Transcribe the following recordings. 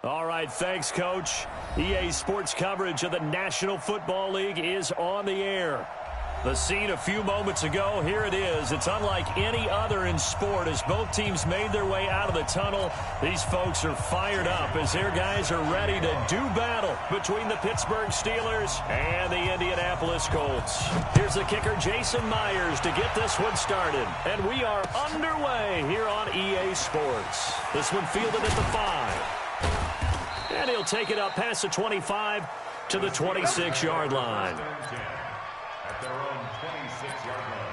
All right, thanks, Coach. EA Sports coverage of the National Football League is on the air. The scene a few moments ago, here it is. It's unlike any other in sport as both teams made their way out of the tunnel. These folks are fired up as their guys are ready to do battle between the Pittsburgh Steelers and the Indianapolis Colts. Here's the kicker, Jason Myers, to get this one started. And we are underway here on EA Sports. This one fielded at the 5. And he'll take it up past the 25 to the 26-yard line. At their own 26-yard line.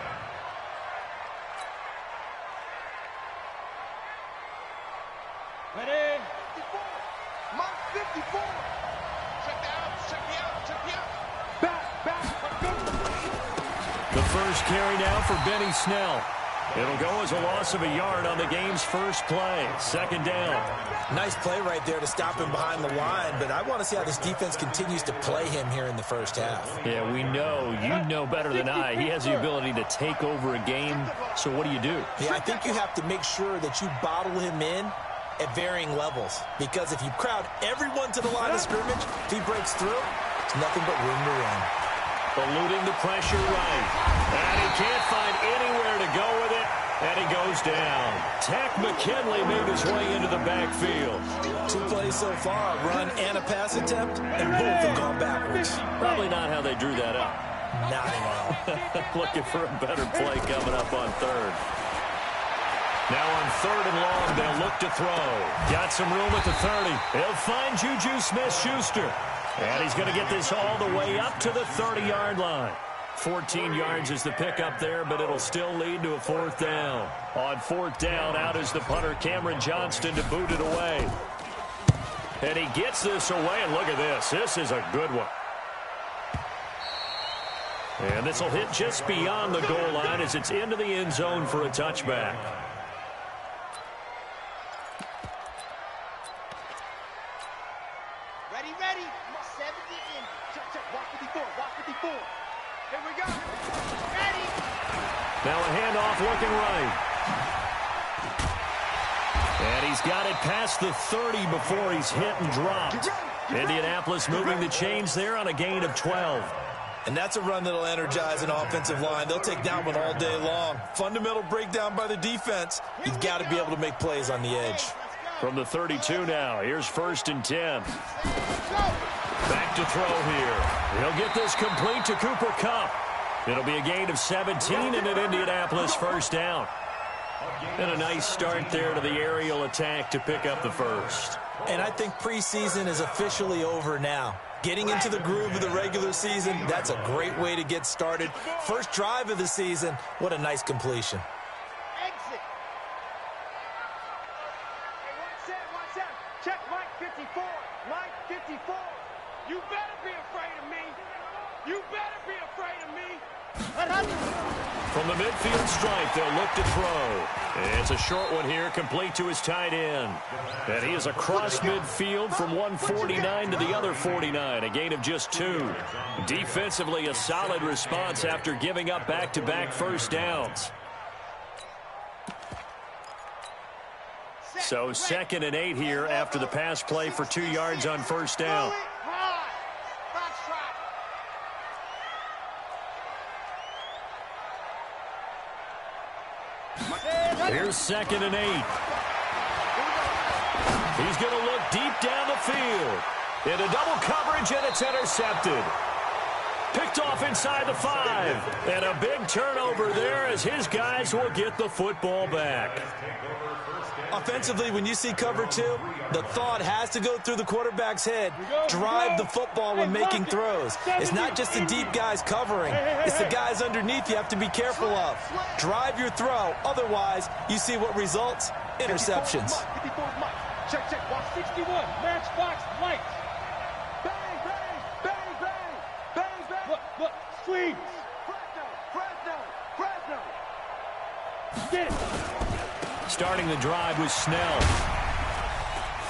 Ready? 54. Mark 54. Check me out. Back. The first carry now for Benny Snell. It'll go as a loss of a yard on the game's first play. Second down. Nice play right there to stop him behind the line, but I want to see how this defense continues to play him here in the first half. Yeah, we know. You know better than I. He has the ability to take over a game, so what do you do? Yeah, I think you have to make sure that you bottle him in at varying levels, because if you crowd everyone to the line of scrimmage, if he breaks through, it's nothing but room to run. Eluding the pressure right. And he can't find anywhere to go with it. And he goes down. Tack McKinley made his way into the backfield. 2 plays so far, a run and a pass attempt, and both have gone backwards. Probably not how they drew that up. Not at all. Looking for a better play coming up on third. Now on 3rd and long, they'll look to throw. Got some room at the 30. He'll find Juju Smith-Schuster. And he's going to get this all the way up to the 30-yard line. 14 yards is the pickup there, but it'll still lead to a 4th down. On 4th down, out is the punter, Cameron Johnston, to boot it away. And he gets this away, and look at this. This is a good one. And this will hit just beyond the goal line as it's into the end zone for a touchback. Ready. 70 in. Check. Walk 54. Here we go. Ready. Now a handoff looking right. And he's got it past the 30 before he's hit and dropped. Indianapolis moving the chains there on a gain of 12. And that's a run that'll energize an offensive line. They'll take that one all day long. Fundamental breakdown by the defense. You've got to be able to make plays on the edge. From the 32 now, here's 1st and 10. Back to throw here. He'll get this complete to Cooper Kupp. It'll be a gain of 17 and an Indianapolis 1st down. And a nice start there to the aerial attack to pick up the 1st. And I think preseason is officially over now. Getting into the groove of the regular season, that's a great way to get started. First drive of the season, what a nice completion. Exit. Watch out. Check Mike 54. Mike 54. You better be afraid of me. From the midfield stripe, they'll look to throw. It's a short one here, complete to his tight end. And he is across midfield from 149 to the other 49, a gain of just 2. Defensively, a solid response after giving up back-to-back 1st downs. So 2nd and 8 here after the pass play for 2 yards on 1st down. Here's 2nd and 8. He's going to look deep down the field. Into double coverage, and it's intercepted. Picked off inside the 5. And a big turnover there as his guys will get the football back. Offensively, when you see cover 2, the thought has to go through the quarterback's head. Drive the football when making throws. It's not just the deep guys covering. It's the guys underneath you have to be careful of. Drive your throw. Otherwise, you see what results? Interceptions. Check. Watch 61. Matchbox lights. Bang. Look. Squeeze. Fresno. Get it. Starting the drive with Snell.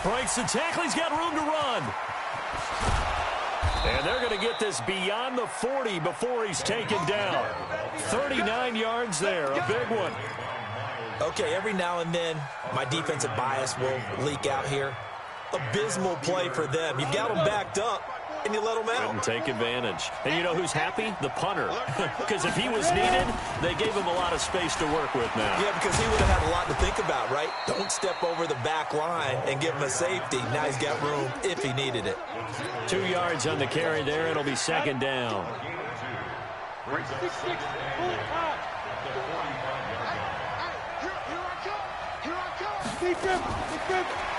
Breaks the tackle. He's got room to run. And they're going to get this beyond the 40 before he's taken down. 39 yards there. A big one. Okay, every now and then, my defensive bias will leak out here. abysmal play for them. You got them backed up, and you let them out. Couldn't take advantage. And you know who's happy? The punter. Because if he was needed, they gave him a lot of space to work with now. Yeah, because he would have had a lot to think about, right? Don't step over the back line and give him a safety. Now he's got room if he needed it. 2 yards on the carry there. It'll be second down.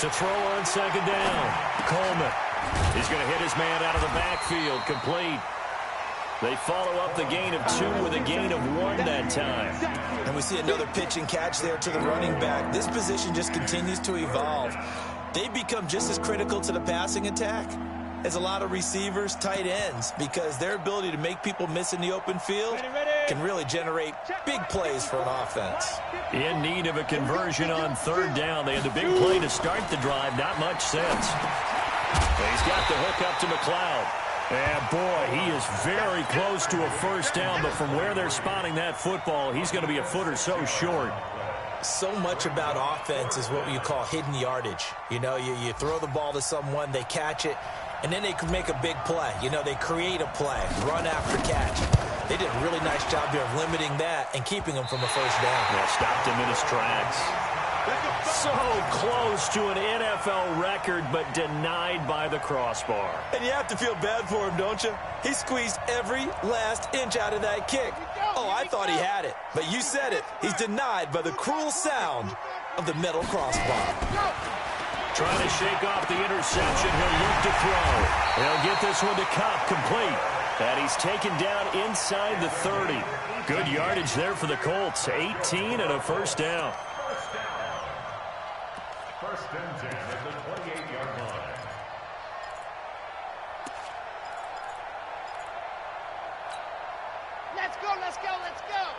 To throw on second down. Coleman. He's going to hit his man out of the backfield. Complete. They follow up the gain of 2 with a gain of 1 that time. And we see another pitch and catch there to the running back. This position just continues to evolve. They become just as critical to the passing attack as a lot of receivers, tight ends, because their ability to make people miss in the open field can really generate big plays for an offense. In need of a conversion on third down. They had the big play to start the drive. Not much sense. He's got the hook up to McLeod. And, boy, he is very close to a first down, but from where they're spotting that football, he's going to be a foot or so short. So much about offense is what you call hidden yardage. You know, you throw the ball to someone, they catch it, and then they can make a big play. You know, they create a play, run after catch. They did a really nice job here of limiting that and keeping him from a first down. Yeah, stopped him in his tracks. So close to an NFL record, but denied by the crossbar. And you have to feel bad for him, don't you? He squeezed every last inch out of that kick. Oh, I thought he had it. But you said it. He's denied by the cruel sound of the metal crossbar. Trying to shake off the interception. He'll look to throw. He'll get this one to Cup, complete. And he's taken down inside the 30. Good yardage there for the Colts. 18 and a first down. First and 10 at the 28-yard line. Let's go, let's go, let's go.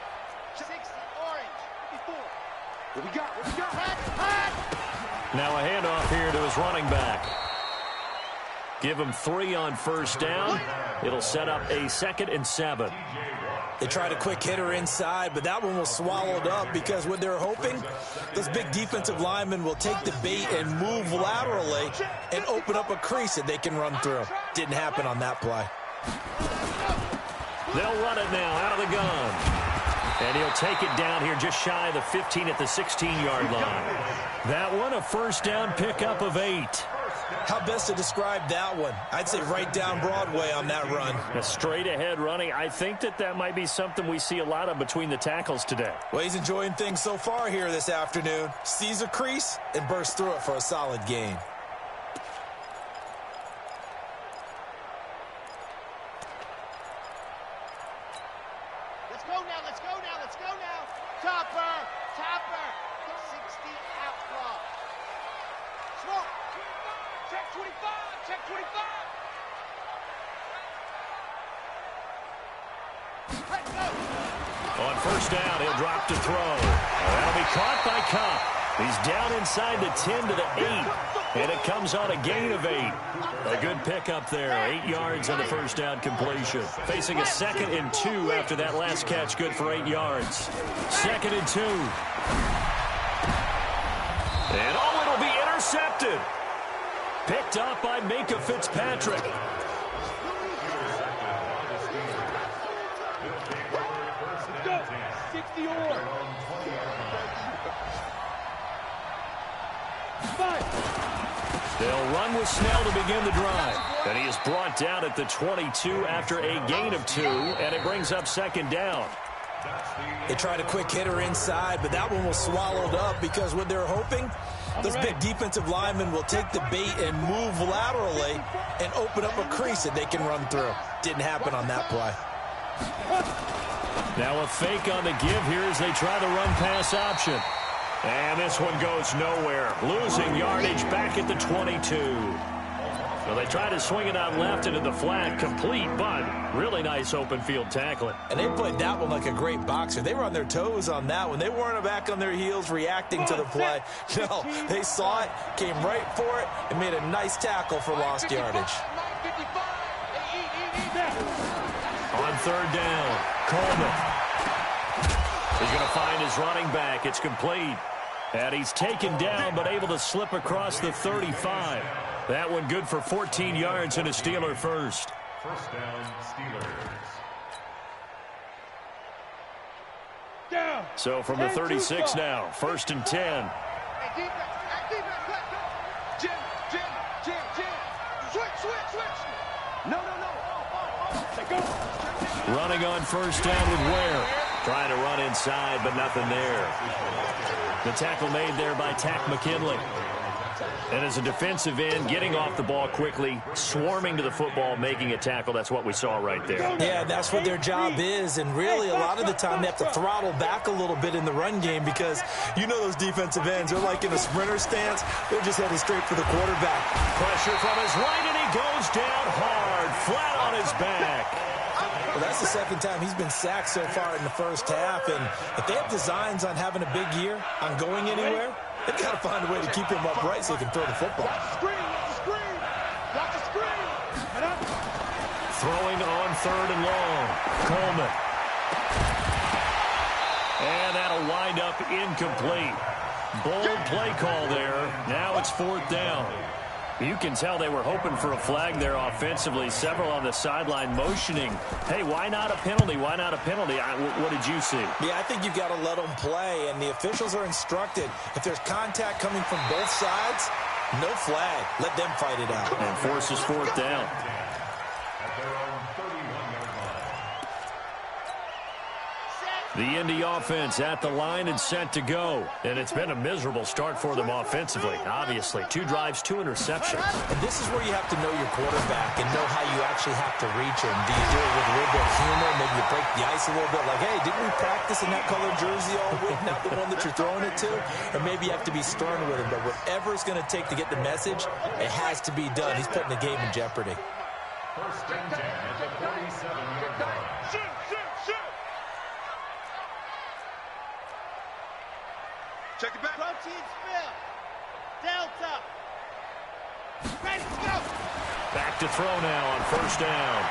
60, orange, 54. What we got? Hot. Now a handoff here to his running back. Give him 3 on first down. It'll set up a 2nd and 7. They tried a quick hitter inside, but that one was swallowed up because what they're hoping, those big defensive linemen will take the bait and move laterally and open up a crease that they can run through. Didn't happen on that play. They'll run it now out of the gun. And he'll take it down here just shy of the 15 at the 16-yard line. That one, a first down pickup of 8. How best to describe that one? I'd say right down Broadway on that run. A straight-ahead running. I think that might be something we see a lot of between the tackles today. Well, he's enjoying things so far here this afternoon. Sees a crease and bursts through it for a solid gain. Let's go now, let's go now, let's go now. Topper, 60 outlaw. Smoke. Check 25, check 25. Let's go. On first down, he'll drop to throw. That'll be caught by Cup. He's down inside the 10 to the 8, and it comes on a gain of 8. A good pickup there, 8 yards on the first down completion. Facing a 2nd and 2 after that last catch, good for 8 yards. 2nd and 2. And oh, it'll be intercepted. Picked up by Minka Fitzpatrick. Go. 60 or. They'll run with Snell to begin the drive. And he is brought down at the 22 after a gain of 2, and it brings up 2nd down. They tried a quick hitter inside, but that one was swallowed up because what they're hoping, those big defensive linemen will take the bait and move laterally and open up a crease that they can run through. Didn't happen on that play. Now a fake on the give here as they try the run-pass option. And this one goes nowhere. Losing yardage back at the 22. Well, they try to swing it out left into the flat, complete, but really nice open field tackling. And they played that one like a great boxer. They were on their toes on that one. They weren't back on their heels reacting to the play. No, they saw it, came right for it, and made a nice tackle for lost yardage. On third down, Coleman. He's going to find his running back. It's complete. And he's taken down but able to slip across the 35. That one good for 14 yards and a Steeler first. First down, Steelers. So from the 36 now, 1st and 10. Hey, defense. Hey, defense. Jim. Switch. No. Go. Running on 1st down with Ware. Trying to run inside, but nothing there. The tackle made there by Tack McKinley. And as a defensive end, getting off the ball quickly, swarming to the football, making a tackle. That's what we saw right there. Yeah, that's what their job is. And really, a lot of the time, they have to throttle back a little bit in the run game because you know those defensive ends, they're like in a sprinter stance. They're just headed straight for the quarterback. Pressure from his right, and he goes down hard, flat on his back. Well, that's the second time he's been sacked so far in the first half. And if they have designs on having a big year, on going anywhere, they've got to find a way to keep him upright so he can throw the football. Watch the screen. Throwing on 3rd and long. Coleman. And that'll wind up incomplete. Bold play call there. Now it's 4th down. You can tell they were hoping for a flag there offensively. Several on the sideline motioning. Hey, why not a penalty? Why not a penalty? What did you see? Yeah, I think you've got to let them play, and the officials are instructed. If there's contact coming from both sides, no flag. Let them fight it out. And forces 4th down. At their own 31-yard line. The Indy offense at the line and set to go. And it's been a miserable start for them offensively. Obviously, 2 drives, 2 interceptions. And this is where you have to know your quarterback and know how you actually have to reach him. Do you do it with a little bit of humor? Maybe you break the ice a little bit. Like, hey, didn't we practice in that colored jersey all week? Not the one that you're throwing it to? Or maybe you have to be stern with him. But whatever it's going to take to get the message, it has to be done. He's putting the game in jeopardy. 1st and 10 at the 47-yard line. Shoot. Check it back. Protein spill. Delta. Ready to go. Back to throw now on 1st down.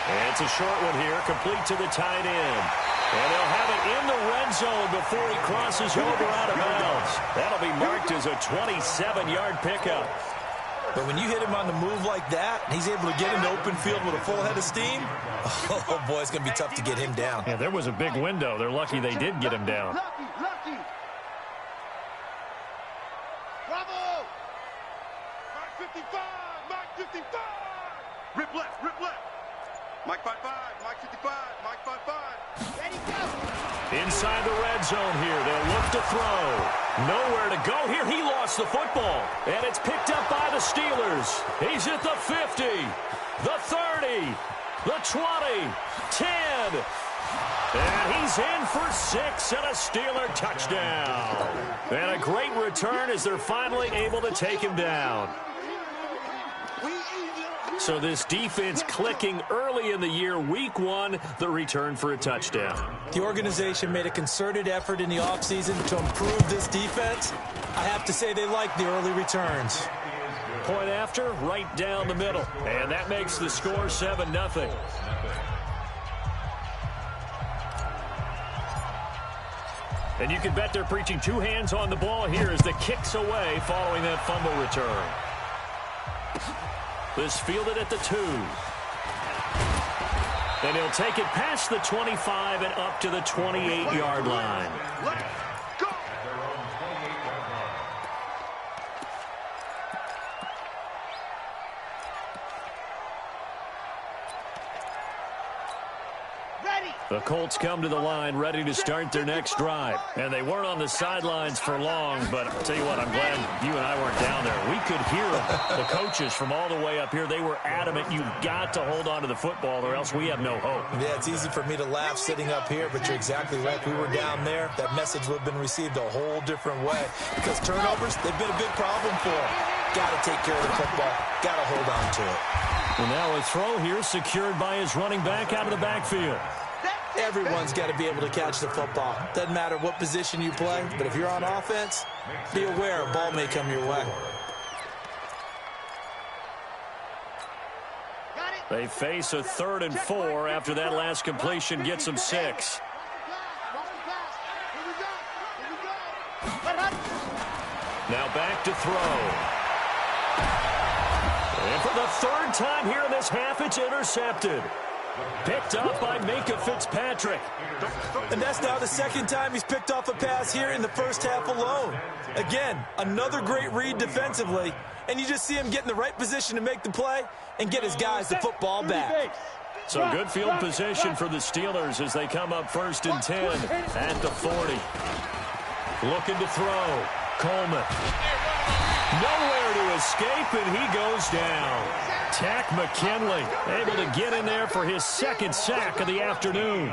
And it's a short one here, complete to the tight end. And they'll have it in the red zone before he crosses over out of bounds. That'll be marked as a 27-yard pickup. But when you hit him on the move like that, and he's able to get into open field with a full head of steam, oh, boy, it's going to be tough to get him down. Yeah, there was a big window. They're lucky they did get him down. Lucky. Bravo. Mark 55. Rip left. Mike 55. Mike 55. Mike 55. Ready, go. Inside the red zone here. They'll look to throw. Nowhere to go here. He lost the football. And it's picked up by the Steelers. He's at the 50, the 30, the 20, 10. And he's in for 6 and a Steeler touchdown. And a great return as they're finally able to take him down. So this defense clicking early in the year, week 1, the return for a touchdown. The organization made a concerted effort in the offseason to improve this defense. I have to say they like the early returns. Point after, right down the middle. And that makes the score 7-0. And you can bet they're preaching 2 hands on the ball here as the kick's away following that fumble return. This fielded at the 2. And he'll take it past the 25 and up to the 28-yard line. Go. The Colts come to the line ready to start their next drive. And they weren't on the sidelines for long, but I'll tell you what, I'm glad you and I weren't down there. We could hear them. The coaches from all the way up here, they were adamant, you've got to hold on to the football or else we have no hope. Yeah, it's easy for me to laugh sitting up here, but you're exactly right. We were down there. That message would have been received a whole different way because turnovers, they've been a big problem for them. Got to take care of the football. Got to hold on to it. And now a throw here secured by his running back out of the backfield. Everyone's got to be able to catch the football. Doesn't matter what position you play, but if you're on offense, be aware a ball may come your way. They face a 3rd and 4 after that last completion gets them 6. Now back to throw. And for the third time here in this half, it's intercepted. Picked up by Minka Fitzpatrick. And that's now the second time he's picked off a pass here in the first half alone. Again, another great read defensively. And you just see him get in the right position to make the play and get his guys the football back. So good field position for the Steelers as they come up 1st and 10 at the 40. Looking to throw. Coleman. Nowhere to escape, and he goes down. Tack McKinley able to get in there for his second sack of the afternoon.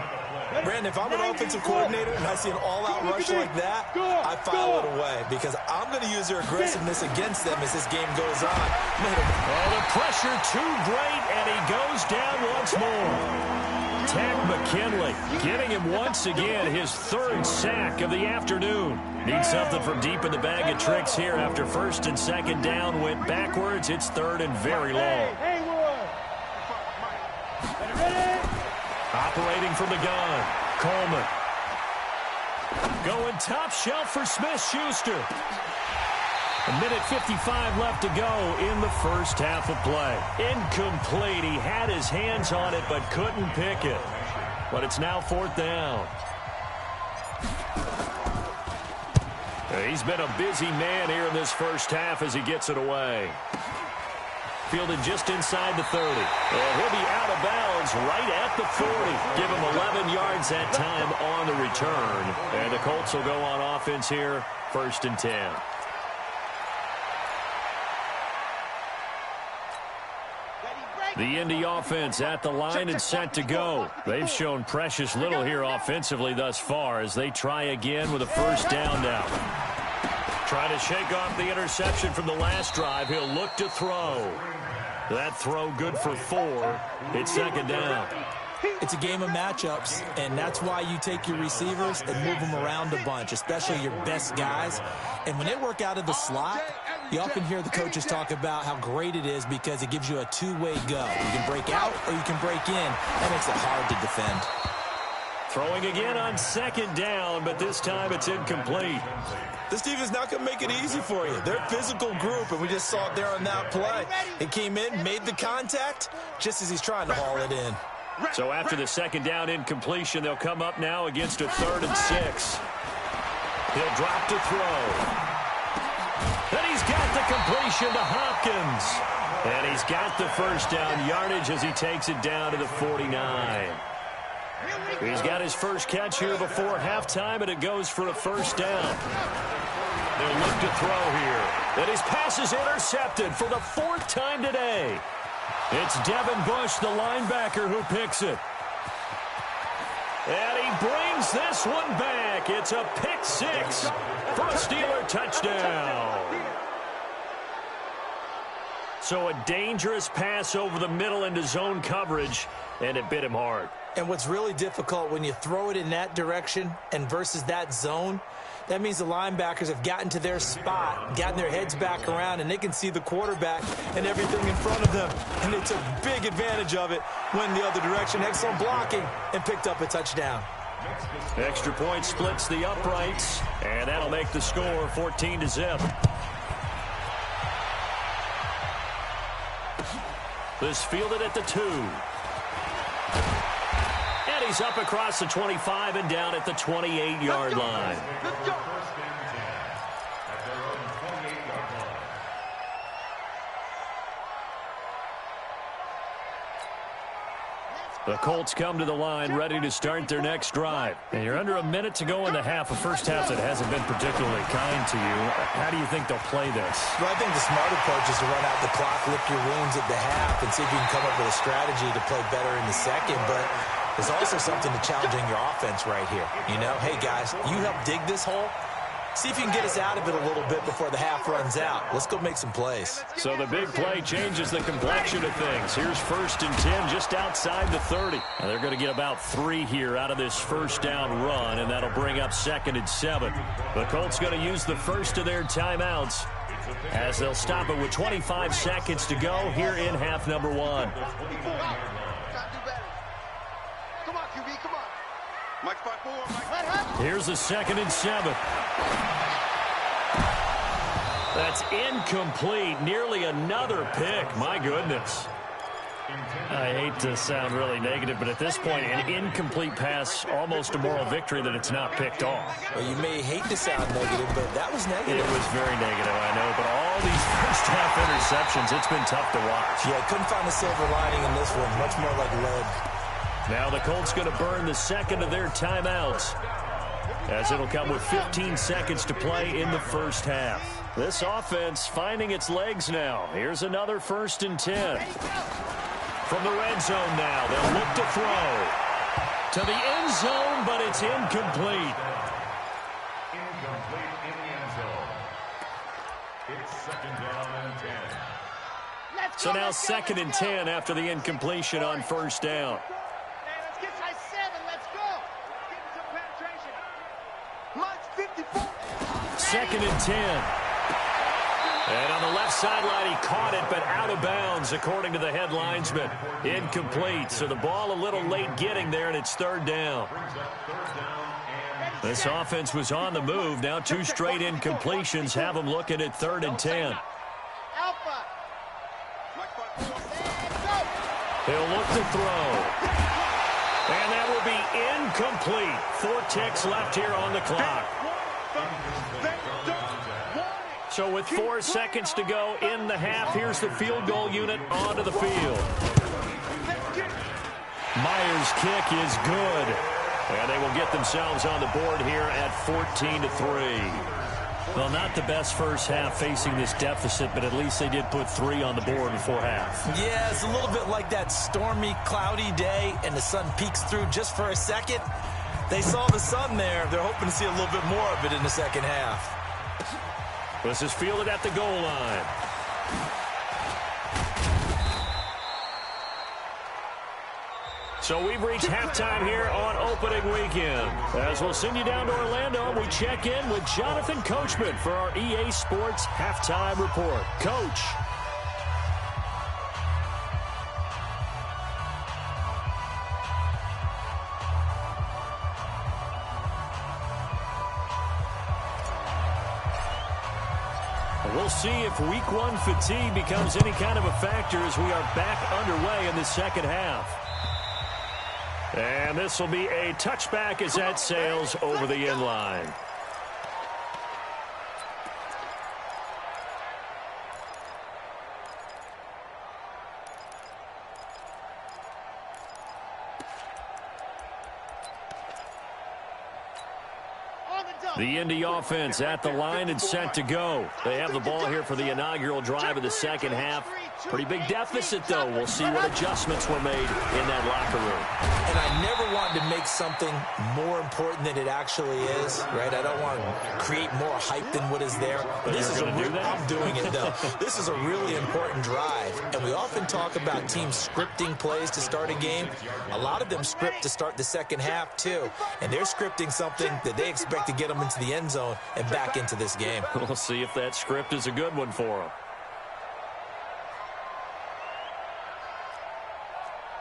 Brandon, if I'm an offensive coordinator and I see an all-out rush like that, I file it away because I'm going to use their aggressiveness against them as this game goes on. Oh, the pressure too great, and he goes down once more. Tack McKinley getting him once again his 3rd sack of the afternoon. Needs something from deep in the bag of tricks here after 1st and 2nd down went backwards. It's 3rd and very long. Operating from the gun, Coleman. Going top shelf for Smith-Schuster. 1:55 left to go in the first half of play. Incomplete. He had his hands on it but couldn't pick it. But it's now 4th down. He's been a busy man here in this first half as he gets it away. Fielded just inside the 30. And he'll be out of bounds right at the 40. Give him 11 yards that time on the return. And the Colts will go on offense here, 1st and 10. The Indy offense at the line and set to go. They've shown precious little here offensively thus far as they try again with a 1st down now. Trying to shake off the interception from the last drive. He'll look to throw. That throw good for 4. It's 2nd down. It's a game of matchups, and that's why you take your receivers and move them around a bunch, especially your best guys. And when they work out of the slot, you often hear the coaches talk about how great it is because it gives you a two-way go. You can break out or you can break in. That makes it hard to defend. Throwing again on 2nd down, but this time it's incomplete. This team is not going to make it easy for you. They're a physical group, and we just saw it there on that play. It came in, made the contact, just as he's trying to haul it in. So after the 2nd down incompletion, they'll come up now against a 3rd and 6. He'll drop to throw. Then he's got the completion to Hopkins. And he's got the 1st down yardage as he takes it down to the 49. He's got his first catch here before halftime, and it goes for a 1st down. They'll look to throw here. And his pass is intercepted for the 4th time today. It's Devin Bush, the linebacker, who picks it. And he brings this one back. It's a pick 6 for a Steeler touchdown. So a dangerous pass over the middle into zone coverage, and it bit him hard. And what's really difficult when you throw it in that direction and versus that zone, that means the linebackers have gotten to their spot, gotten their heads back around, and they can see the quarterback and everything in front of them. And they took big advantage of it, went the other direction, excellent blocking, and picked up a touchdown. Extra point splits the uprights, and that'll make the score 14-0. This fielded at the 2. And he's up across the 25 and down at the 28-yard line. The Colts come to the line ready to start their next drive. And you're under a minute to go in the half, a first half that hasn't been particularly kind to you. How do you think they'll play this? Well, I think the smart approach is to run out the clock, lick your wounds at the half, and see if you can come up with a strategy to play better in the second. But there's also something to challenging your offense right here. You know, hey, guys, you help dig this hole. See if you can get us out of it a little bit before the half runs out. Let's go make some plays. So the big play changes the complexion of things. Here's 1st and 10 just outside the 30. And they're going to get about 3 here out of this first down run, and that'll bring up 2nd and 7. The Colts going to use the first of their timeouts as they'll stop it with 25 seconds to go here in half number 1. Come on, QB, come on. Mike, spot 4, Mike. Here's the 2nd and 7. That's incomplete. Nearly another pick. My goodness. I hate to sound really negative, but at this point, an incomplete pass, almost a moral victory that it's not picked off. Well, you may hate to sound negative, but that was negative. It was very negative, I know, but all these first-half interceptions, it's been tough to watch. Yeah, couldn't find a silver lining in this one. Much more like lead. Now the Colts going to burn the second of their timeouts, as it'll come with 15 seconds to play in the first half. This offense finding its legs now. Here's another 1st and 10. From the red zone now, they'll look to throw. To the end zone, but it's incomplete. Incomplete in the end zone. It's 2nd down and 10. So now 2nd and 10 after the incompletion on 1st down. Let's get size 7. Let's go. Get some penetration. 2nd and 10. And on the left sideline, he caught it, but out of bounds, according to the head linesman. Incomplete, so the ball a little late getting there, and it's 3rd down. This offense was on the move. Now 2 straight incompletions have them looking at 3rd and 10. Alpha. He'll look to throw. And that will be incomplete. 4 ticks left here on the clock. So with 4 seconds to go in the half, here's the field goal unit onto the field. Myers' kick is good. And they will get themselves on the board here at 14-3. Well, not the best first half facing this deficit, but at least they did put 3 on the board before half. Yeah, it's a little bit like that stormy, cloudy day, and the sun peeks through just for a second. They saw the sun there. They're hoping to see a little bit more of it in the second half. This is fielded at the goal line. So we've reached halftime here on opening weekend. As we'll send you down to Orlando, we check in with Jonathan Coachman for our EA Sports Halftime Report. Coach. We'll see if week 1 fatigue becomes any kind of a factor as we are back underway in the second half. And this will be a touchback as that sails over the end line. The Indy offense at the line and set to go. They have the ball here for the inaugural drive of the second half. Pretty big deficit, though. We'll see what adjustments were made in that locker room. And I never wanted to make something more important than it actually is, right? I don't want to create more hype than what is there. But this is do that? I'm doing it, though. This is a really important drive. And we often talk about teams scripting plays to start a game. A lot of them script to start the second half, too. And they're scripting something that they expect to get them into the end zone and back into this game. We'll see if that script is a good one for them.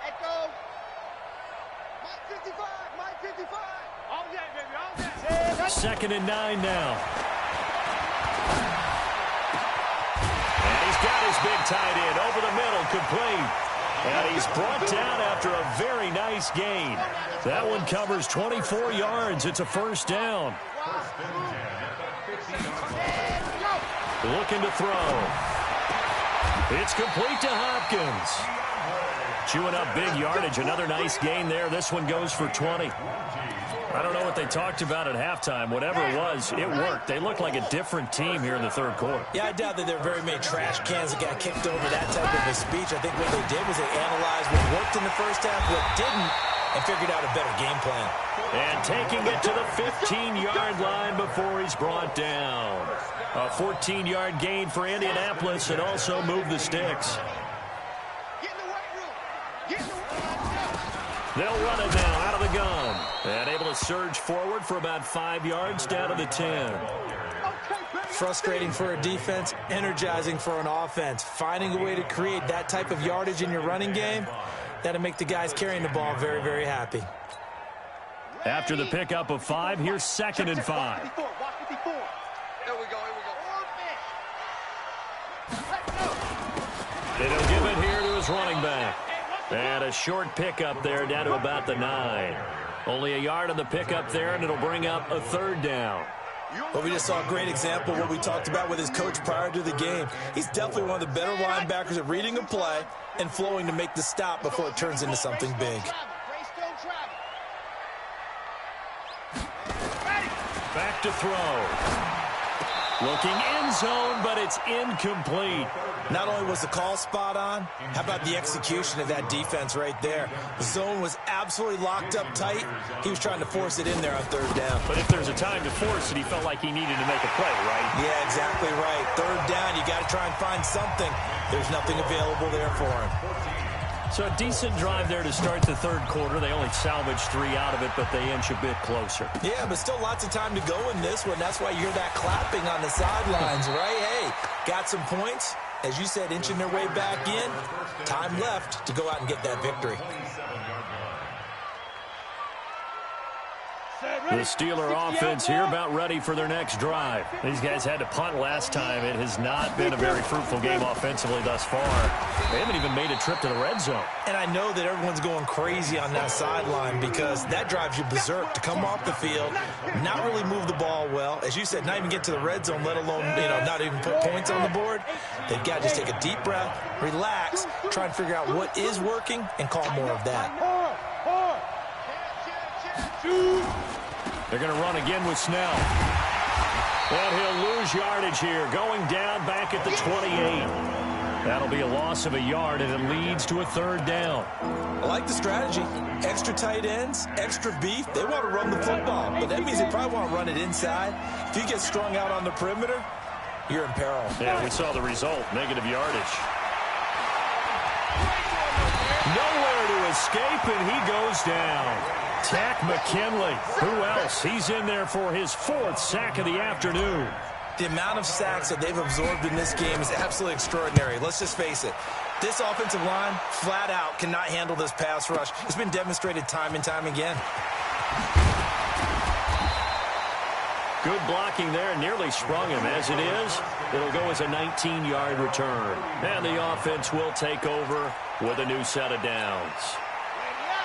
Echo. Mike 55. Mike 55. All day, baby. All day. 2nd and 9 now. And he's got his big tight end over the middle, complete. And he's brought down after a very nice gain. That one covers 24 yards. It's a 1st down. Looking to throw. It's complete to Hopkins. Chewing up big yardage. Another nice gain there. This one goes for 20. I don't know what they talked about at halftime. Whatever it was, it worked. They look like a different team here in the 3rd quarter. Yeah, I doubt that there are very many trash cans that got kicked over that type of a speech. I think what they did was they analyzed what worked in the first half, what didn't, and figured out a better game plan. And taking it to the 15-yard line before he's brought down. A 14-yard gain for Indianapolis and also move the sticks. They'll run it now out of the gun. And able to surge forward for about 5 yards down to the 10. Frustrating for a defense, energizing for an offense. Finding a way to create that type of yardage in your running game, that'll make the guys carrying the ball very, very happy. After the pickup of 5, here's 2nd and 5. Here we go. And he'll give it here to his running back. And a short pickup there down to about the 9. Only a yard on the pickup there, and it'll bring up a 3rd down. Well, we just saw a great example of what we talked about with his coach prior to the game. He's definitely one of the better linebackers at reading a play and flowing to make the stop before it turns into something big. Back to throw. Looking end zone, but it's incomplete. Not only was the call spot on, how about the execution of that defense right there? The zone was absolutely locked up tight. He was trying to force it in there on 3rd down. But if there's a time to force it, he felt like he needed to make a play, right? Yeah, exactly right. 3rd down, you got to try and find something. There's nothing available there for him. So a decent drive there to start the 3rd quarter. They only salvaged 3 out of it, but they inch a bit closer. Yeah, but still lots of time to go in this one. That's why you hear that clapping on the sidelines, right? Hey, got some points. As you said, inching their way back in. Time left to go out and get that victory. The Steeler offense here about ready for their next drive. These guys had to punt last time. It has not been a very fruitful game offensively thus far. They haven't even made a trip to the red zone. And I know that everyone's going crazy on that sideline because that drives you berserk to come off the field, not really move the ball well. As you said, not even get to the red zone, let alone, not even put points on the board. They've got to just take a deep breath, relax, try and figure out what is working and call more of that. They're going to run again with Snell. And he'll lose yardage here, going down back at the 28. That'll be a loss of a yard, and it leads to a 3rd down. I like the strategy. Extra tight ends, extra beef. They want to run the football, but that means they probably want to run it inside. If you get strung out on the perimeter, you're in peril. Yeah, we saw the result, negative yardage. Nowhere to escape, and he goes down. Tack McKinley. Who else? He's in there for his 4th sack of the afternoon. The amount of sacks that they've absorbed in this game is absolutely extraordinary. Let's just face it. This offensive line, flat out, cannot handle this pass rush. It's been demonstrated time and time again. Good blocking there, nearly sprung him. As it is, it'll go as a 19-yard return. And the offense will take over with a new set of downs.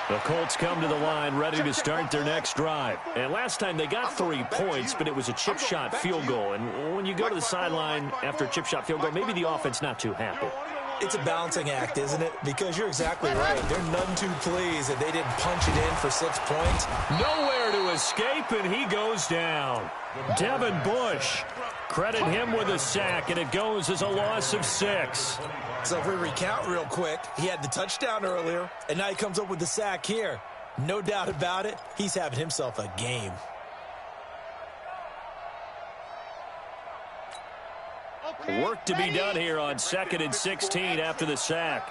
The Colts come to the line ready to start their next drive. And last time they got 3 points, but it was a chip shot field goal. And when you go to the sideline after a chip shot field goal, maybe the offense not too happy. It's a balancing act, isn't it? Because you're exactly right. They're none too pleased that they didn't punch it in for 6 points. Nowhere to escape, and he goes down. Devin Bush, credit him with a sack, and it goes as a loss of 6. So if we recount real quick, he had the touchdown earlier, and now he comes up with the sack here. No doubt about it, he's having himself a game. Work to be done here on 2nd and 16 after the sack.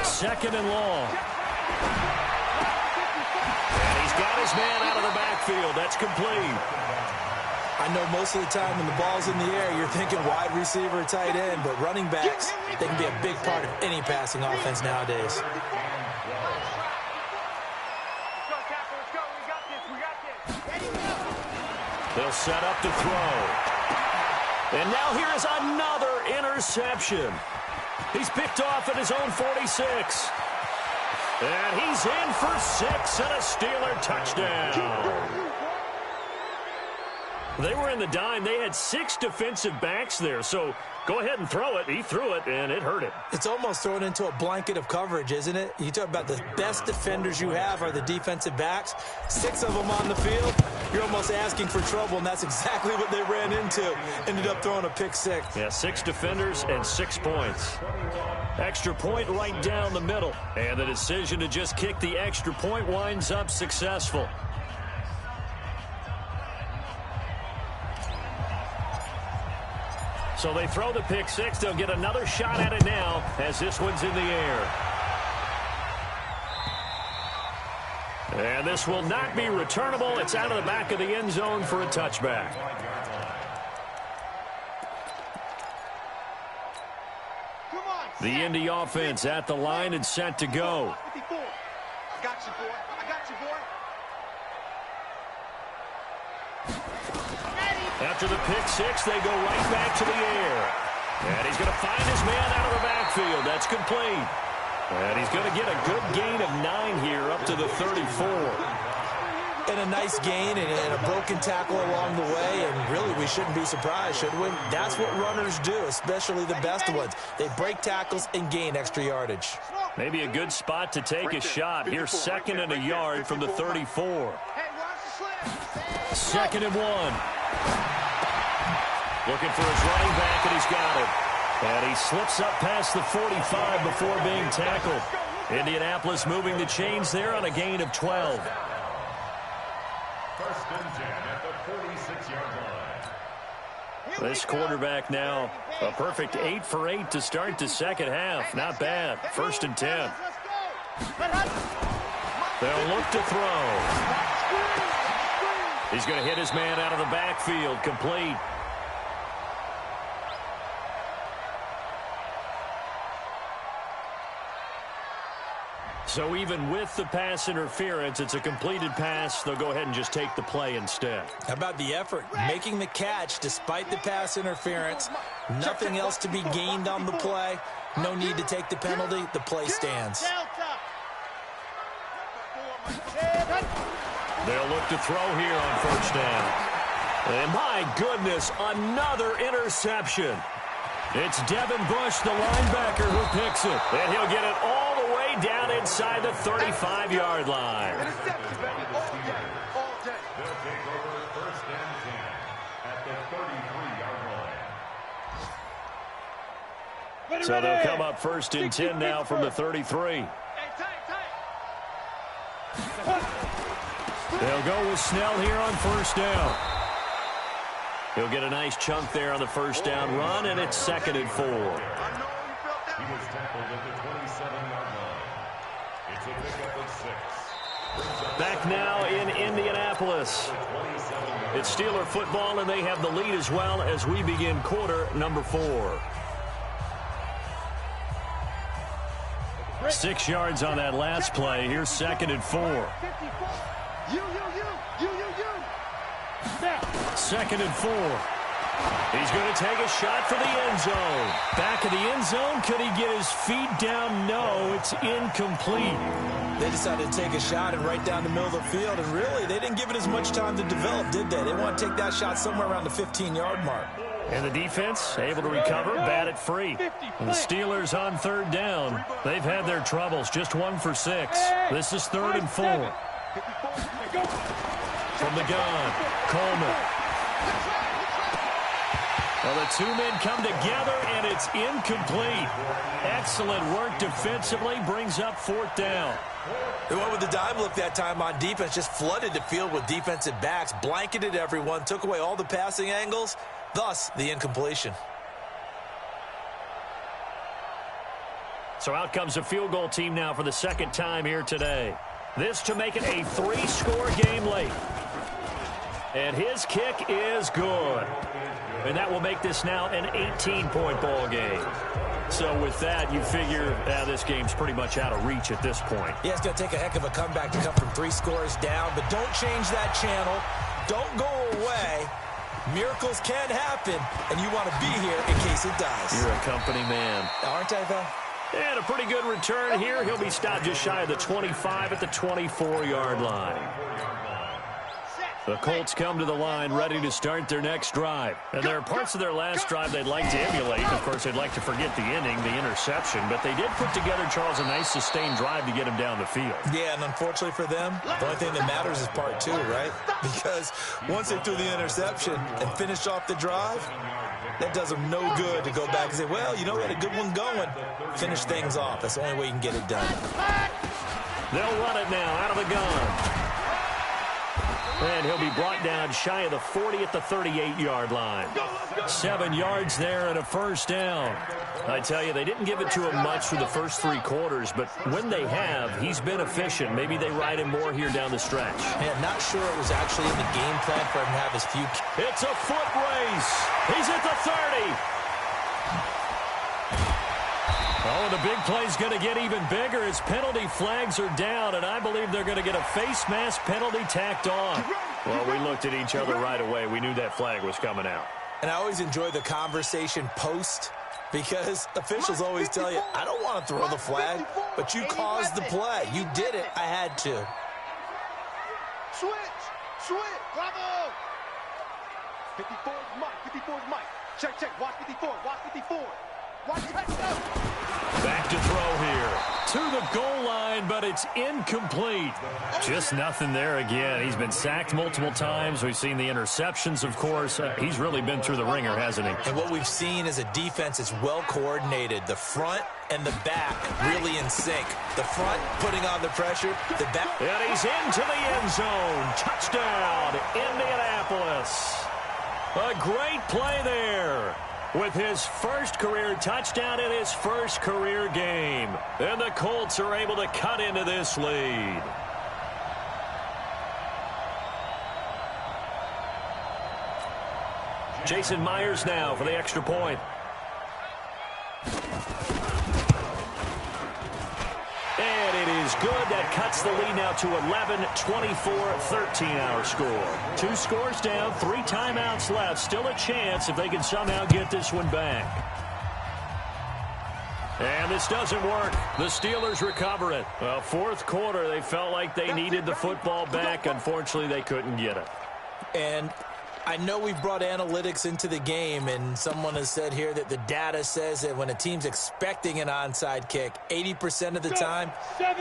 2nd and long. And he's got his man out of the backfield. That's complete. I know most of the time when the ball's in the air, you're thinking wide receiver, tight end, but running backs, they can be a big part of any passing offense nowadays. They'll set up to throw. And now here is another interception. He's picked off at his own 46. And he's in for 6 and a Steeler touchdown. They were in the dime. They had 6 defensive backs there. So go ahead and throw it. He threw it, and it hurt him. It's almost thrown into a blanket of coverage, isn't it? You talk about the best defenders you have are the defensive backs. 6 of them on the field. You're almost asking for trouble, and that's exactly what they ran into. Ended up throwing a pick 6. Yeah, 6 defenders and 6 points. Extra point right down the middle. And the decision to just kick the extra point winds up successful. So they throw the pick 6. They'll get another shot at it now as this one's in the air. And this will not be returnable. It's out of the back of the end zone for a touchback. The Indy offense at the line and set to go. I got you, boy. I got you, boy. After the pick six, they go right back to the air. And he's going to find his man out of the backfield. That's complete. And he's going to get a good gain of 9 here up to the 34. And a nice gain and a broken tackle along the way, and really we shouldn't be surprised, should we? That's what runners do, especially the best ones. They break tackles and gain extra yardage. Maybe a good spot to take a shot. Here's 2nd and a yard from the 34. 2nd and 1. Looking for his running back, and he's got it. And he slips up past the 45 before being tackled. Indianapolis moving the chains there on a gain of 12. 1st and 10 at the 46-yard line. This quarterback now, a perfect 8 for 8 to start the second half. Not bad. 1st and 10. They'll look to throw. He's going to hit his man out of the backfield. Complete. So even with the pass interference, it's a completed pass. They'll go ahead and just take the play instead. How about the effort? Making the catch despite the pass interference. Nothing else to be gained on the play. No need to take the penalty. The play stands. They'll look to throw here on 1st down. And my goodness, another interception. It's Devin Bush, the linebacker, who picks it. And he'll get it all the way down inside the 35-yard line. They'll take over 1st and 10 at the 33-yard line. So they'll come up 1st and 10 now from the 33. They'll go with Snell here on 1st down. He'll get a nice chunk there on the 1st down run, and it's 2nd and 4. He was tackled at the 27-yard line. It's a pickup of 6. Back now in Indianapolis. It's Steeler football, and they have the lead as well as we begin quarter number 4. 6 yards on that last play. Here's 2nd and 4. 2nd and 4. He's going to take a shot for the end zone. Back of the end zone. Could he get his feet down? No, it's incomplete. They decided to take a shot and right down the middle of the field, and really, they didn't give it as much time to develop, did they? They want to take that shot somewhere around the 15-yard mark. And the defense able to recover, bat it free. And the Steelers on 3rd down. They've had their troubles, just 1 for 6. This is 3rd and 4. From the gun, Coleman. Well, the 2 men come together, and it's incomplete. Excellent work defensively, brings up 4th down. They went with the dime look that time on defense, just flooded the field with defensive backs, blanketed everyone, took away all the passing angles, thus the incompletion. So out comes a field goal team now for the 2nd time here today. This to make it a 3-score game late. And his kick is good. And that will make this now an 18-point ball game. So with that, you figure this game's pretty much out of reach at this point. Yeah, it's going to take a heck of a comeback to come from 3 scores down, but don't change that channel. Don't go away. Miracles can happen, and you want to be here in case it does. You're a company man. Aren't I, though? And a pretty good return here. He'll be stopped just shy of the 25 at the 24-yard line. The Colts come to the line ready to start their next drive. And there are parts of their last drive they'd like to emulate. Of course, they'd like to forget the inning, the interception. But they did put together, Charles, a nice sustained drive to get him down the field. Yeah, and unfortunately for them, the only thing that matters is part 2, right? Because once they threw the interception and finished off the drive, that does them no good to go back and say, well, you know, we had a good one going. Finish things off. That's the only way you can get it done. They'll run it now out of the gun. And he'll be brought down shy of the 40 at the 38-yard line. 7 yards there and a 1st down. I tell you, they didn't give it to him much for the first 3 quarters, but when they have, he's been efficient. Maybe they ride him more here down the stretch. Man, not sure it was actually in the game plan for him to have his few. It's a foot race. He's at the 30. Oh, the big play's going to get even bigger as penalty flags are down, and I believe they're going to get a face mask penalty tacked on. Well, we looked at each other right away. We knew that flag was coming out. And I always enjoy the conversation post because officials always tell you, I don't want to throw the flag, but you caused the play. You did it. I had to. Switch, bravo. 54 is Mike, 54 is Mike. Check, watch 54, watch 54. Watch, let's go. Back to throw here. To the goal line, but it's incomplete. Just nothing there again. He's been sacked multiple times. We've seen the interceptions, of course. He's really been through the ringer, hasn't he? And what we've seen is a defense that's well coordinated. The front and the back really in sync. The front putting on the pressure. The back. And he's into the end zone. Touchdown, Indianapolis. A great play there. With his first career touchdown in his first career game. And the Colts are able to cut into this lead. Jason Myers now for the extra point. And it is good. That cuts the lead now to 11, 24-13 our score. 2 scores down, 3 timeouts left. Still a chance if they can somehow get this one back. And this doesn't work. The Steelers recover it. Well, fourth quarter, they felt like they needed the football back. Unfortunately, they couldn't get it. And I know we've brought analytics into the game, and someone has said here that the data says that when a team's expecting an onside kick, 80% of the time,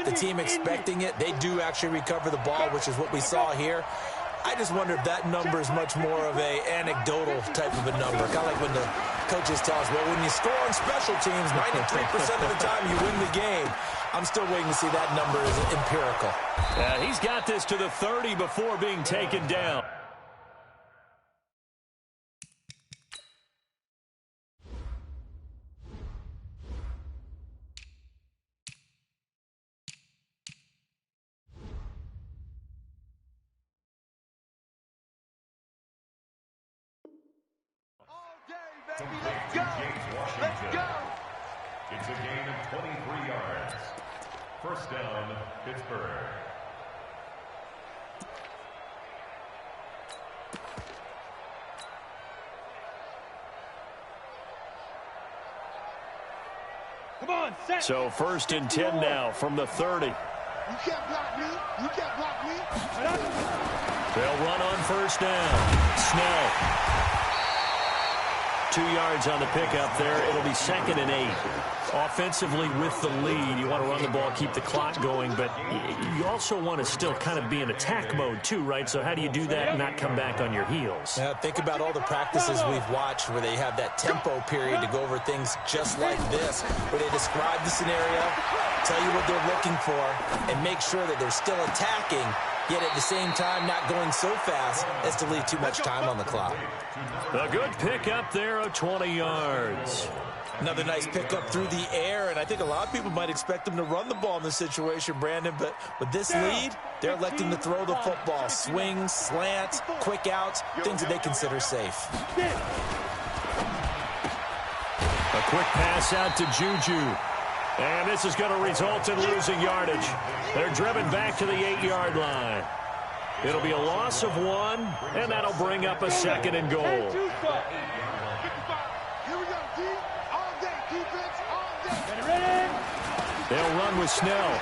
the team expecting it, they do actually recover the ball, which is what we saw here. I just wonder if that number is much more of a anecdotal type of a number. Kind of like when the coaches tell us, well, when you score on special teams, 93% of the time you win the game. I'm still waiting to see that number is empirical. He's got this to the 30 before being taken down. Let's go. It's a gain of 23 yards. First down, Pittsburgh. Come on, set. So 1st and 10 now from the 30. You can't block me. You can't block me. They'll run on 1st down. Snell. 2 yards on the pickup there. It'll be 2nd and 8. Offensively with the lead, you want to run the ball, keep the clock going, but you also want to still kind of be in attack mode too, right? So how do you do that and not come back on your heels? Now, think about all the practices we've watched where they have that tempo period to go over things just like this, where they describe the scenario, tell you what they're looking for, and make sure that they're still attacking, yet at the same time not going so fast as to leave too much time on the clock. A good pickup there of 20 yards. Another nice pickup through the air, and I think a lot of people might expect them to run the ball in this situation, Brandon, but with this lead, they're electing to throw the football. Swings, slants, quick outs, things that they consider safe. A quick pass out to Juju. And this is going to result in losing yardage. They're driven back to the 8-yard line. It'll be a loss of 1, and that'll bring up a 2nd and goal. Here we go, D. All day, defense, all day. Ready? They'll run with Snell.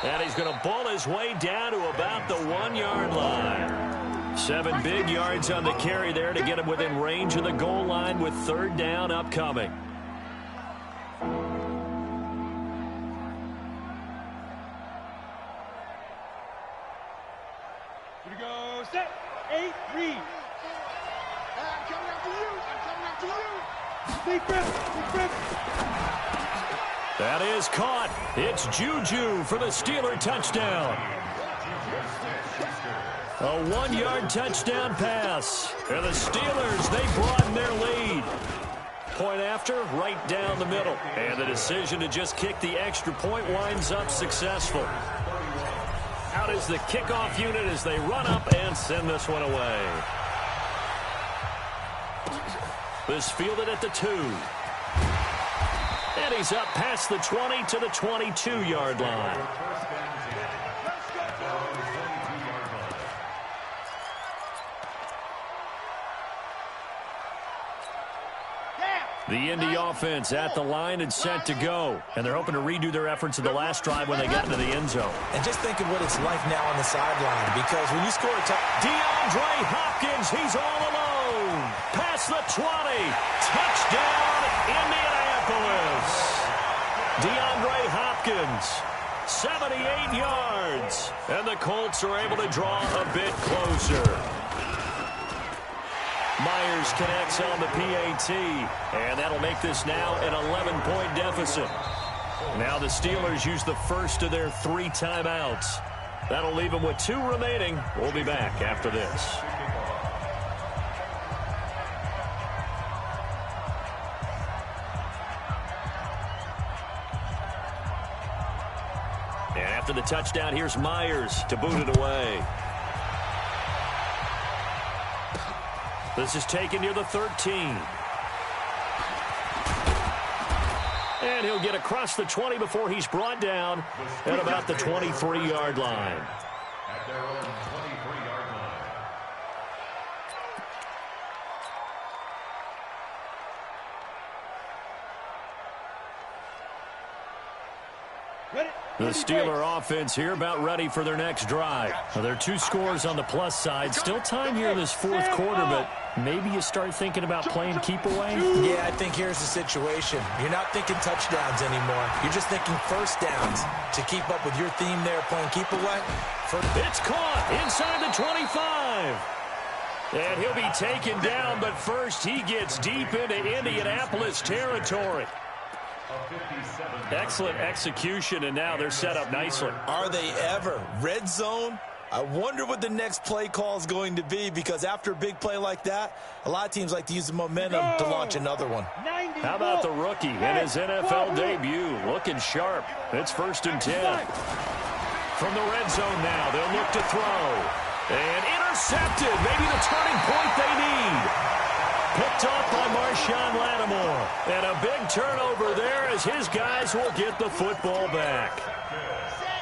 And he's going to ball his way down to about the 1-yard line. 7 big yards on the carry there to get him within range of the goal line with 3rd down upcoming. Here we go, set, 8, read. I'm coming after you. I'm coming after you. Deep breath. That is caught. It's Juju for the Steeler touchdown. A 1-yard touchdown pass. And the Steelers, they broaden their lead. Point after, right down the middle. And the decision to just kick the extra point winds up successful. Out is the kickoff unit as they run up and send this one away. This fielded at the 2. And he's up past the 20 to the 22-yard line. The Indy offense at the line and set to go. And they're hoping to redo their efforts in the last drive when they got into the end zone. And just think of what it's like now on the sideline, because when you score a DeAndre Hopkins, he's all alone. Past the 20. Touchdown, Indianapolis. DeAndre Hopkins, 78 yards. And the Colts are able to draw a bit closer. Myers connects on the PAT, and that'll make this now an 11-point deficit. Now the Steelers use the first of their 3 timeouts. That'll leave them with 2 remaining. We'll be back after this. And after the touchdown, here's Myers to boot it away. This is taken near the 13. And he'll get across the 20 before he's brought down at about the 23-yard line. At their own 23-yard line. The Steeler offense here about ready for their next drive. Now, there are 2 scores on the plus side. Still time here in this 4th quarter, but maybe you start thinking about playing keep away? Yeah, I think here's the situation. You're not thinking touchdowns anymore. You're just thinking first downs to keep up with your theme there, playing keep away. It's caught inside the 25. And he'll be taken down, but first he gets deep into Indianapolis territory. Excellent execution, and now they're set up nicely. Are they ever? Red zone? I wonder what the next play call is going to be, because after a big play like that, a lot of teams like to use the momentum to launch another one. How about the rookie in his NFL debut? Looking sharp. It's 1st and 10. From the red zone now, they'll look to throw. And intercepted. Maybe the turning point they need. Picked off by Marshawn Lattimore. And a big turnover there as his guys will get the football back.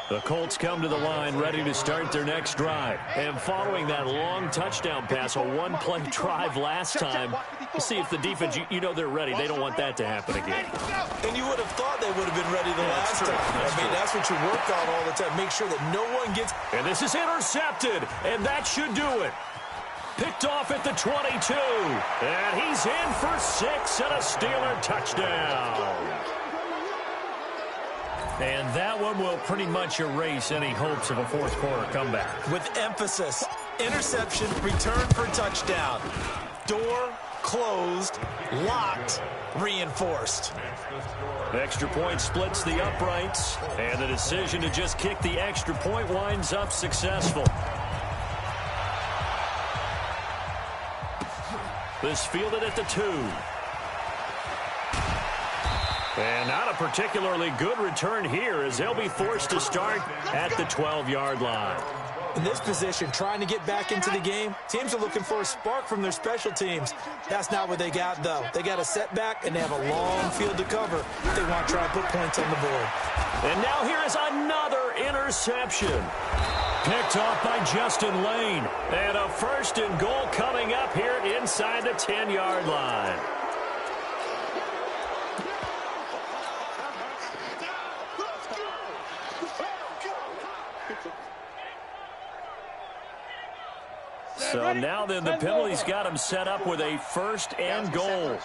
The Colts come to the line ready to start their next drive. And following that long touchdown pass, a 1-play drive last time, we'll see if the defense, you know they're ready. They don't want that to happen again. And you would have thought they would have been ready the last time. That's what you work on all the time. Make sure that no one gets... And this is intercepted, and that should do it. Picked off at the 22. And he's in for 6 and a Steeler touchdown. And that one will pretty much erase any hopes of a 4th quarter comeback. With emphasis, interception, return for touchdown. Door closed, locked, reinforced. The extra point splits the uprights, and the decision to just kick the extra point winds up successful. This fielded at the 2. And not a particularly good return here, as they'll be forced to start at the 12-yard line. In this position, trying to get back into the game, teams are looking for a spark from their special teams. That's not what they got, though. They got a setback, and they have a long field to cover if they want to try and put points on the board. And now here is another interception. Picked off by Justin Lane. And a 1st and goal coming up here inside the 10-yard line. So now then the penalty's got him set up with a 1st and goal.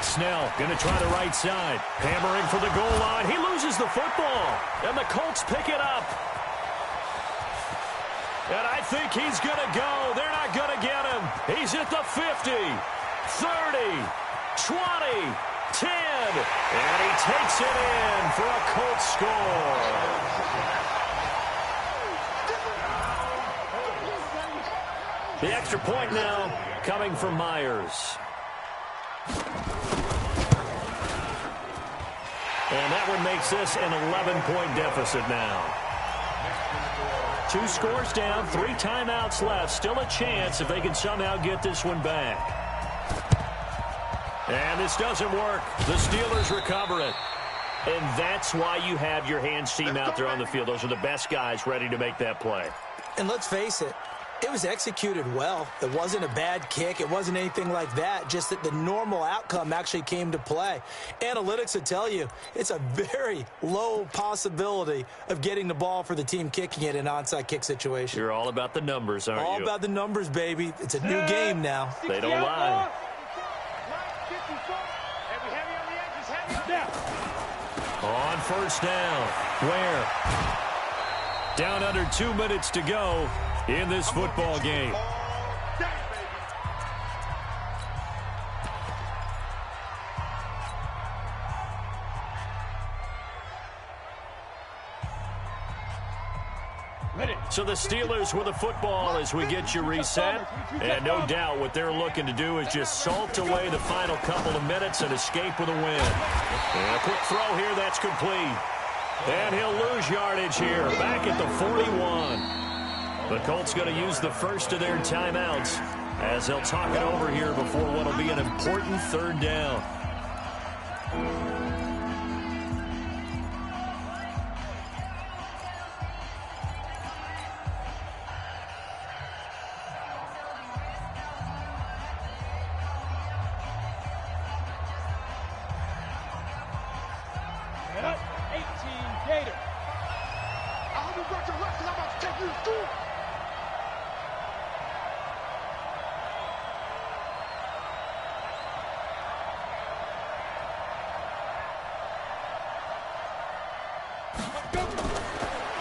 Snell going to try the right side. Hammering for the goal line. He loses the football. And the Colts pick it up. And I think he's going to go. They're not going to get him. He's at the 50, 30, 20, 10. And he takes it in for a Colts score. The extra point now coming from Myers. And that one makes this an 11-point deficit now. 2 scores down, 3 timeouts left. Still a chance if they can somehow get this one back. And this doesn't work. The Steelers recover it. And that's why you have your hands team out there on the field. Those are the best guys ready to make that play. And let's face it, it was executed well. It wasn't a bad kick. It wasn't anything like that. Just that the normal outcome actually came to play. Analytics would tell you it's a very low possibility of getting the ball for the team kicking it in an onside kick situation. You're all about the numbers, aren't you? All about the numbers, baby. It's a new game now. They don't lie. On first down, Ware. Down under 2 minutes to go in this football game. So the Steelers with the football as we get you reset. And no doubt what they're looking to do is just salt away the final couple of minutes and escape with a win. And a quick throw here, that's complete. And he'll lose yardage here, back at the 41. The Colts going to use the first of their timeouts as they'll talk it over here before what will be an important third down.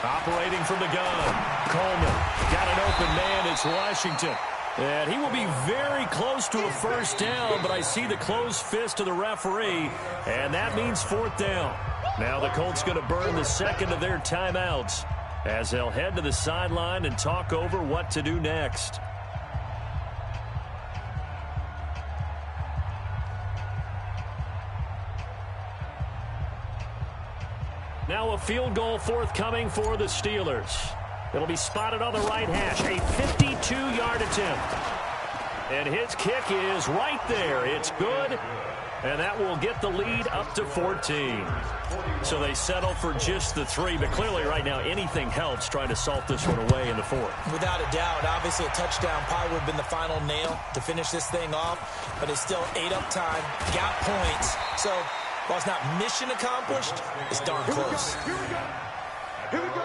Operating from the gun, Coleman got an open man. It's Washington. And he will be very close to a first down, but I see the closed fist of the referee, and that means fourth down. Now the Colts going to burn the second of their timeouts as they'll head to the sideline and talk over what to do next. Now a field goal forthcoming for the Steelers. It'll be spotted on the right hash. A 52-yard attempt. And his kick is right there. It's good. And that will get the lead up to 14. So they settle for just the 3. But clearly right now anything helps trying to salt this one away in the 4th. Without a doubt. Obviously a touchdown probably would have been the final nail to finish this thing off. But it's still 8 up time. Got points. So while it's not mission accomplished, it's darn close. Here we go. Here we go.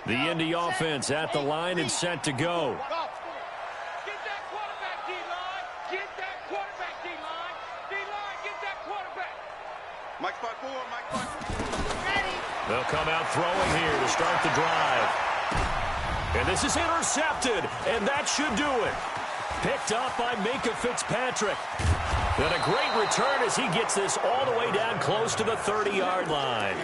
The Indy offense at the line and set to go. Get that quarterback, D-line. Get that quarterback, D-line. D-line, get that quarterback. Mike spot 4, Mike spot 4. Ready. They'll come out throwing here to start the drive. And this is intercepted, and that should do it. Picked up by Minka Fitzpatrick. And a great return as he gets this all the way down close to the 30-yard line.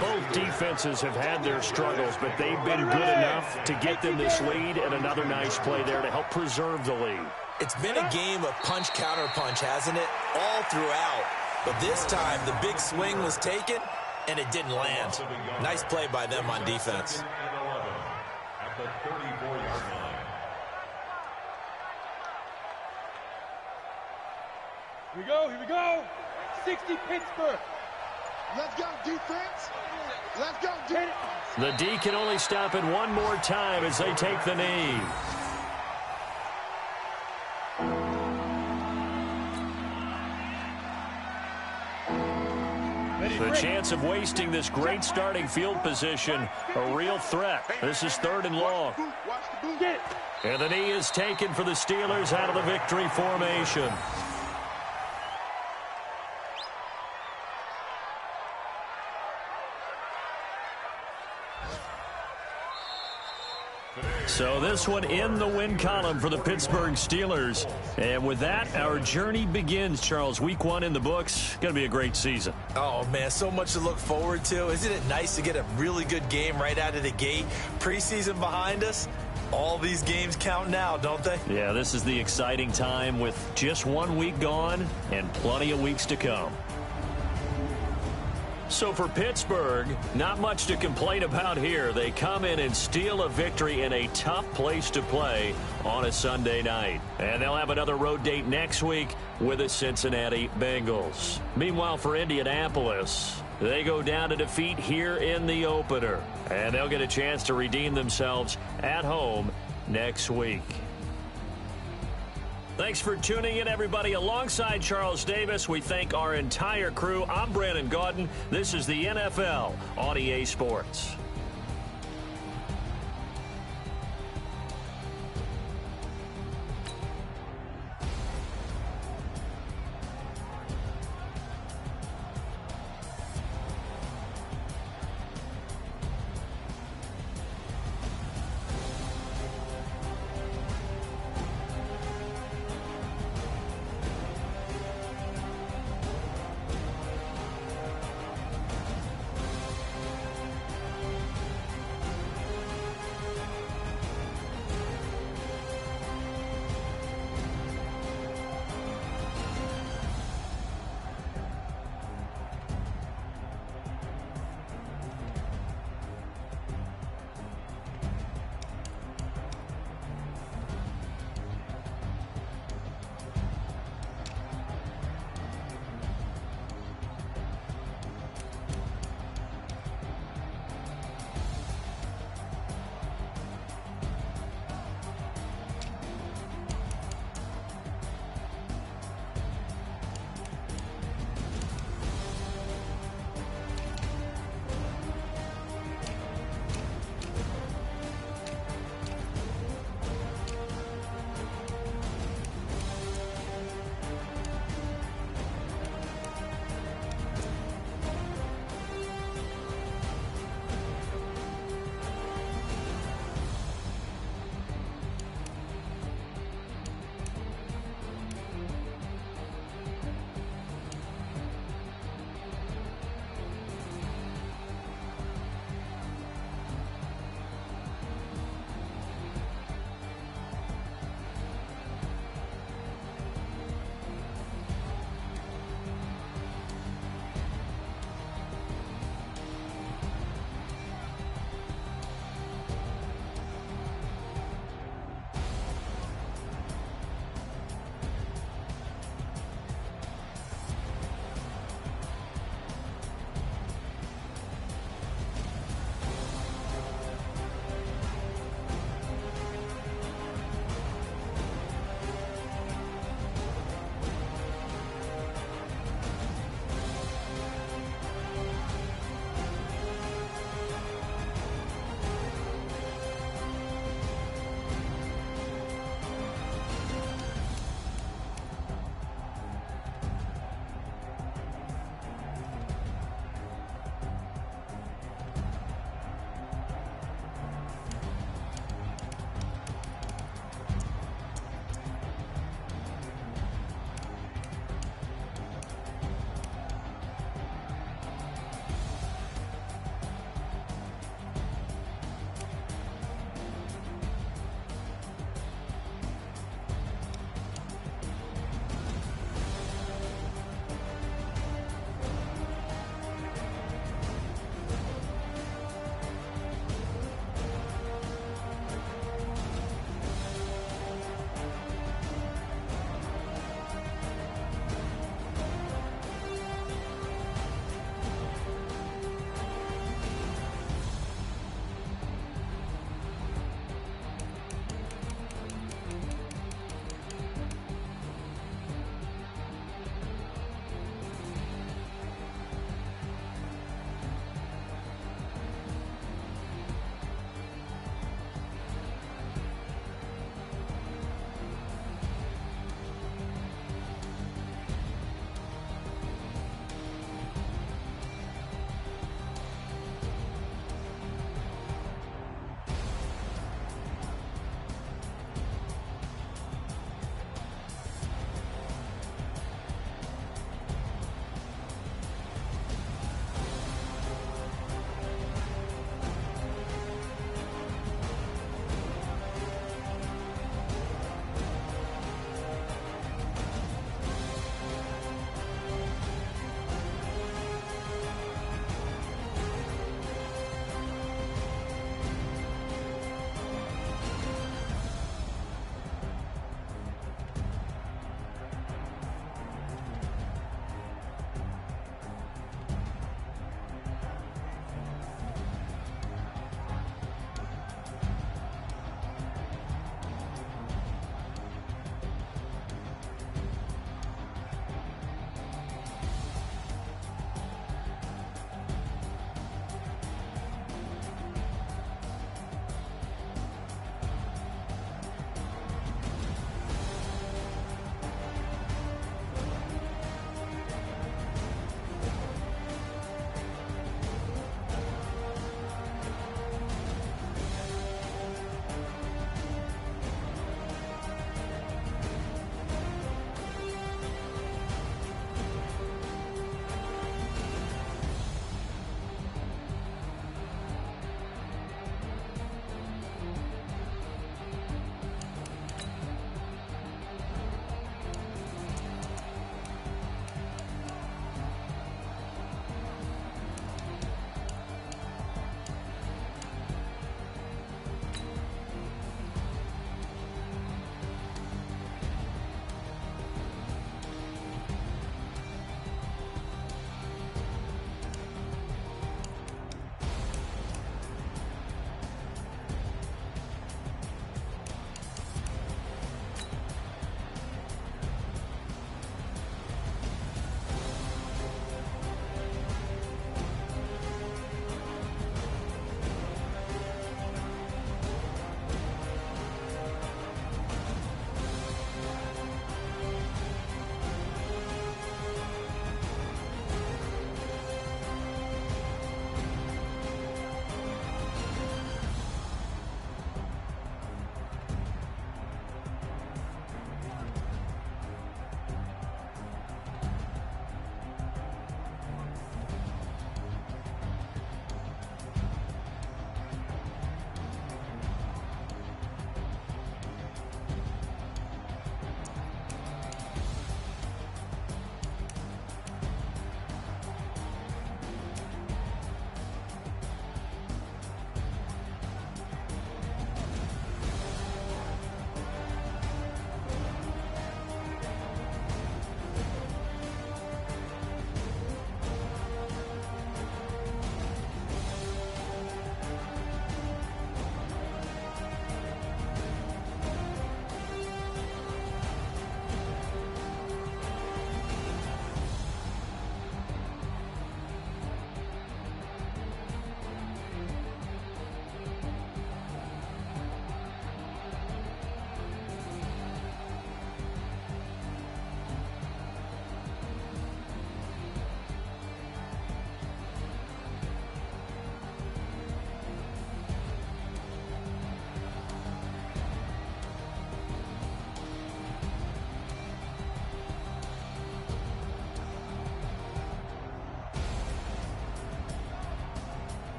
Both defenses have had their struggles, but they've been good enough to get them this lead, and another nice play there to help preserve the lead. It's been a game of punch-counter-punch, hasn't it? All throughout. But this time, the big swing was taken, and it didn't land. Nice play by them on defense. At the 34-yard line. Here we go. 60 Pittsburgh. Let's go, defense. Let's go, defense. The D can only stop it one more time as they take the knee. The chance of wasting this great starting field position, a real threat. This is 3rd and long. And the knee is taken for the Steelers out of the victory formation. So this one in the win column for the Pittsburgh Steelers. And with that, our journey begins, Charles. Week 1 in the books. Going to be a great season. Oh, man, so much to look forward to. Isn't it nice to get a really good game right out of the gate? Preseason behind us. All these games count now, don't they? Yeah, this is the exciting time with just 1 week gone and plenty of weeks to come. So for Pittsburgh, not much to complain about here. They come in and steal a victory in a tough place to play on a Sunday night. And they'll have another road date next week with the Cincinnati Bengals. Meanwhile, for Indianapolis, they go down to defeat here in the opener. And they'll get a chance to redeem themselves at home next week. Thanks for tuning in, everybody. Alongside Charles Davis, we thank our entire crew. I'm Brandon Gaudin. This is the NFL on EA Sports.